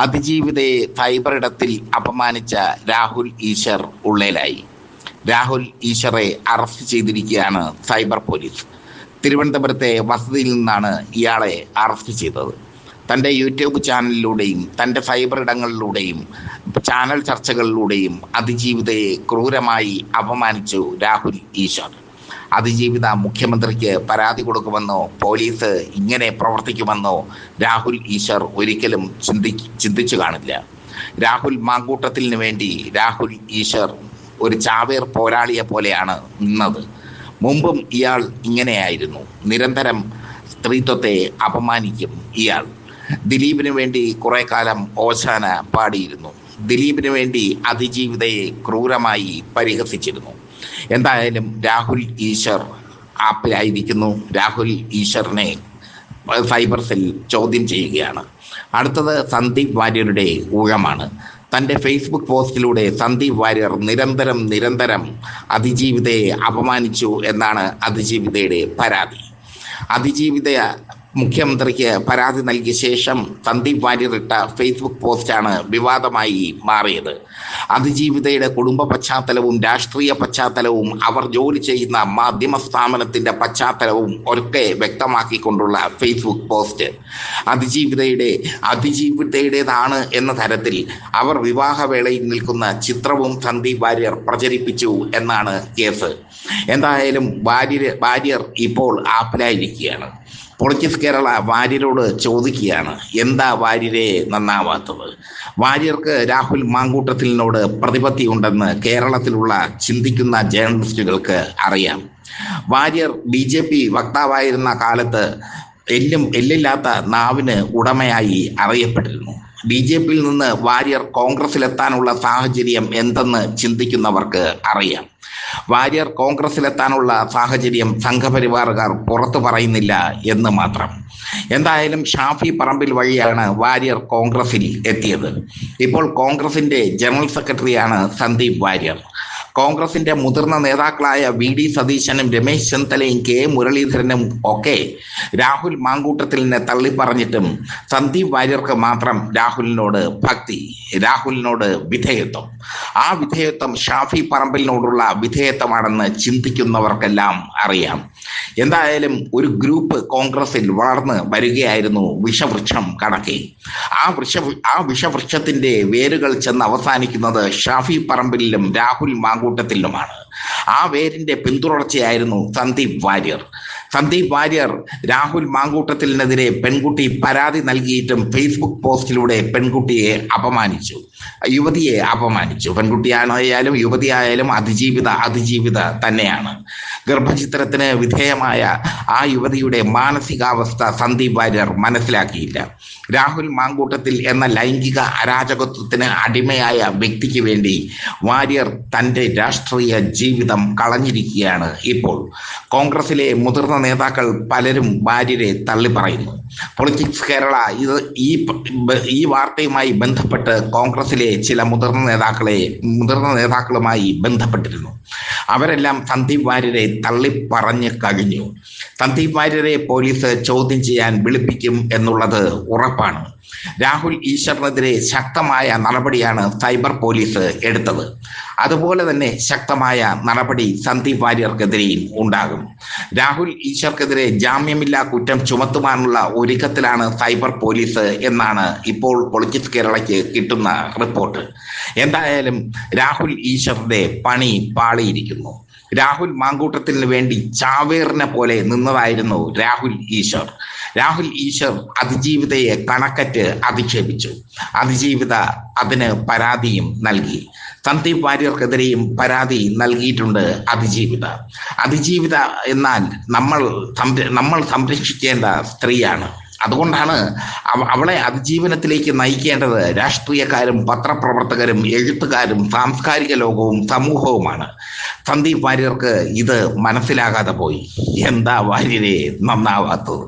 അതിജീവിതയെ സൈബറിടത്തിൽ അപമാനിച്ച Rahul Easwar ഉള്ളേലായി. Rahul ഈശ്വറെ arrest ചെയ്തിരിക്കുകയാണ് cyber police. തിരുവനന്തപുരത്തെ വസതിയിൽ നിന്നാണ് ഇയാളെ അറസ്റ്റ് ചെയ്തത്. തൻ്റെ യൂട്യൂബ് ചാനലിലൂടെയും തൻ്റെ സൈബർ ഇടങ്ങളിലൂടെയും ചാനൽ ചർച്ചകളിലൂടെയും അതിജീവിതയെ ക്രൂരമായി അപമാനിച്ചു രാഹുൽ ഈശ്വർ. അതിജീവിത മുഖ്യമന്ത്രിക്ക് പരാതി കൊടുക്കുമെന്നോ പോലീസ് ഇങ്ങനെ പ്രവർത്തിക്കുമെന്നോ രാഹുൽ ഈശ്വർ ഒരിക്കലും ചിന്തിച്ചു കാണില്ല. രാഹുൽ മാങ്കൂട്ടത്തിന് വേണ്ടി രാഹുൽ ഈശ്വർ ഒരു ചാവേർ പോരാളിയെ പോലെയാണ് നിന്നത്. മുമ്പും ഇയാൾ ഇങ്ങനെയായിരുന്നു. നിരന്തരം സ്ത്രീത്വത്തെ അപമാനിക്കും ഇയാൾ. ദിലീപിന് വേണ്ടി കുറെ കാലം ഓശാന പാടിയിരുന്നു. ദിലീപിന് വേണ്ടി അതിജീവിതയെ ക്രൂരമായി പരിഹസിച്ചിരുന്നു. എന്തായാലും രാഹുൽ ഈശ്വർ ആപ്പിലായിരിക്കുന്നു. രാഹുൽ ഈശ്വറിനെ സൈബർ സെൽ ചോദ്യം ചെയ്യുകയാണ്. അടുത്തത് സന്ദീപ് വാര്യരുടെ ഊഴമാണ്. തൻ്റെ ഫേസ്ബുക്ക് പോസ്റ്റിലൂടെ സന്ദീപ് വാര്യർ നിരന്തരം അതിജീവിതയെ അപമാനിച്ചു എന്നാണ് അതിജീവിതയുടെ പരാതി. അതിജീവിത മുഖ്യമന്ത്രിക്ക് പരാതി നൽകിയ ശേഷം സന്ദീപ് വാര്യർ ഇട്ട ഫേസ്ബുക്ക് പോസ്റ്റാണ് വിവാദമായി മാറിയത്. അതിജീവിതയുടെ കുടുംബ പശ്ചാത്തലവും രാഷ്ട്രീയ പശ്ചാത്തലവും അവർ ജോലി ചെയ്യുന്ന മാധ്യമ സ്ഥാപനത്തിൻ്റെ പശ്ചാത്തലവും ഒക്കെ വ്യക്തമാക്കിക്കൊണ്ടുള്ള ഫേസ്ബുക്ക് പോസ്റ്റ് അതിജീവിതയുടേതാണ് എന്ന തരത്തിൽ അവർ വിവാഹവേളയിൽ നിൽക്കുന്ന ചിത്രവും സന്ദീപ് വാര്യർ പ്രചരിപ്പിച്ചു എന്നാണ് കേസ്. എന്തായാലും വാര്യർ ഇപ്പോൾ ആപ്പിലായിരിക്കുകയാണ്. പൊളിറ്റിക്സ് കേരള വാര്യരോട് ചോദിക്കുകയാണ്, എന്താ വാര്യരെ നന്നാവാത്തത്? വാര്യർക്ക് രാഹുൽ മാങ്കൂട്ടത്തിനോട് പ്രതിപത്തിയുണ്ടെന്ന് കേരളത്തിലുള്ള ചിന്തിക്കുന്ന ജേർണലിസ്റ്റുകൾക്ക് അറിയാം. വാര്യർ BJP വക്താവായിരുന്ന കാലത്ത് എല്ലില്ലാത്ത നാവിന് ഉടമയായി അറിയപ്പെട്ടിരുന്നു. BJPയിൽ നിന്ന് വാര്യർ കോൺഗ്രസിലെത്താനുള്ള സാഹചര്യം എന്തെന്ന് ചിന്തിക്കുന്നവർക്ക് അറിയാം. വാര്യർ കോൺഗ്രസിലെത്താനുള്ള സാഹചര്യം സംഘപരിവാറുകാർ പുറത്തു പറയുന്നില്ല എന്ന് മാത്രം. എന്തായാലും ഷാഫി പറമ്പിൽ വഴിയാണ് വാര്യർ കോൺഗ്രസിൽ എത്തിയത്. ഇപ്പോൾ കോൺഗ്രസിന്റെ ജനറൽ സെക്രട്ടറിയാണ് സന്ദീപ് വാര്യർ. കോൺഗ്രസിന്റെ മുതിർന്ന നേതാക്കളായ VD സതീശനും രമേശ് ചെന്നിത്തലയും K മുരളീധരനും ഒക്കെ രാഹുൽ മാങ്കൂട്ടത്തിലിനെ തള്ളിപ്പറഞ്ഞിട്ടും സന്ദീപ് വാര്യർക്ക് മാത്രം രാഹുലിനോട് ഭക്തി, രാഹുലിനോട് വിധേയത്വം. ആ വിധേയത്വം ഷാഫി പറമ്പിലിനോടുള്ള വിധേയത്വമാണെന്ന് ചിന്തിക്കുന്നവർക്കെല്ലാം അറിയാം. എന്തായാലും ഒരു ഗ്രൂപ്പ് കോൺഗ്രസിൽ വളർന്ന് വരികയായിരുന്നു വിഷവൃക്ഷം കണക്കെ. ആ വിഷവൃക്ഷത്തിന്റെ വേരുകൾ ചെന്ന് അവസാനിക്കുന്നത് ഷാഫി പറമ്പിലും രാഹുൽ മാങ്കൂട്ടത്തിലുമാണ്. ആ വേരിന്റെ പിന്തുടർച്ചയായിരുന്നു സന്ദീപ് വാര്യർ. രാഹുൽ മാങ്കൂട്ടത്തിനെതിരെ പെൺകുട്ടി പരാതി നൽകിയിട്ടും ഫേസ്ബുക്ക് പോസ്റ്റിലൂടെ യുവതിയെ അപമാനിച്ചു. പെൺകുട്ടിയായാലും യുവതിയായാലും അതിജീവിത തന്നെയാണ്. ഗർഭചിത്രത്തിന് വിധേയമായ ആ യുവതിയുടെ മാനസികാവസ്ഥ സന്ദീപ് വാര്യർ മനസ്സിലാക്കിയില്ല. രാഹുൽ മാങ്കൂട്ടത്തിൽ എന്ന ലൈംഗിക അരാജകത്വത്തിന് അടിമയായ വ്യക്തിക്ക് വേണ്ടി വാര്യർ തൻ്റെ രാഷ്ട്രീയ ജീവിതം കളഞ്ഞിരിക്കുകയാണ്. ഇപ്പോൾ കോൺഗ്രസിലെ മുതിർന്ന നേതാക്കൾ പലരും വാര്യരെ തള്ളിപ്പറയുന്നു. പൊളിറ്റിക്സ് കേരള ഈ വാർത്തയുമായി ബന്ധപ്പെട്ട് കോൺഗ്രസിലെ ചില മുതിർന്ന നേതാക്കളുമായി ബന്ധപ്പെട്ടിരുന്നു. അവരെല്ലാം സന്ദീപ് വാര്യരെ തള്ളിപ്പറഞ്ഞു കഴിഞ്ഞു. സന്ദീപ് വാര്യരെ പോലീസ് ചോദ്യം ചെയ്യാൻ വിളിപ്പിക്കും എന്നുള്ളത് ഉറപ്പാണ്. രാഹുൽ ഈശ്വറിനെതിരെ ശക്തമായ നടപടിയാണ് സൈബർ പോലീസ് എടുത്തത്. അതുപോലെ തന്നെ ശക്തമായ നടപടി സന്ദീപ് വാര്യർക്കെതിരെയും ഉണ്ടാകും. രാഹുൽ ഈശ്വർക്കെതിരെ ജാമ്യമില്ലാ കുറ്റം ചുമത്തുവാനുള്ള ഒരുക്കത്തിലാണ് സൈബർ പോലീസ് എന്നാണ് ഇപ്പോൾ പൊളിറ്റിക്സ് കേരളയ്ക്ക് കിട്ടുന്ന റിപ്പോർട്ട്. എന്തായാലും രാഹുൽ ഈശ്വറിന്റെ പണി പാളിയിരിക്കുന്നു. രാഹുൽ മാങ്കൂട്ടത്തിന് വേണ്ടി ചാവേറിനെ പോലെ നിന്നതായിരുന്നു രാഹുൽ ഈശ്വർ അതിജീവിതയെ കണക്കറ്റ് അധിക്ഷേപിച്ചു. അതിജീവിത അതിന് പരാതിയും നൽകി. സന്ദീപ് വാര്യർക്കെതിരെയും പരാതി നൽകിയിട്ടുണ്ട് അതിജീവിത എന്നാൽ നമ്മൾ സംരക്ഷിക്കേണ്ട സ്ത്രീയാണ്. അതുകൊണ്ടാണ് അവളെ അതിജീവനത്തിലേക്ക് നയിക്കേണ്ടത് രാഷ്ട്രീയക്കാരും പത്രപ്രവർത്തകരും എഴുത്തുകാരും സാംസ്കാരിക ലോകവും സമൂഹവുമാണ്. സന്ദീപ് വാര്യർക്ക് ഇത് മനസ്സിലാകാതെ പോയി. എന്താ വാര്യരെ നന്നാവാത്തത്?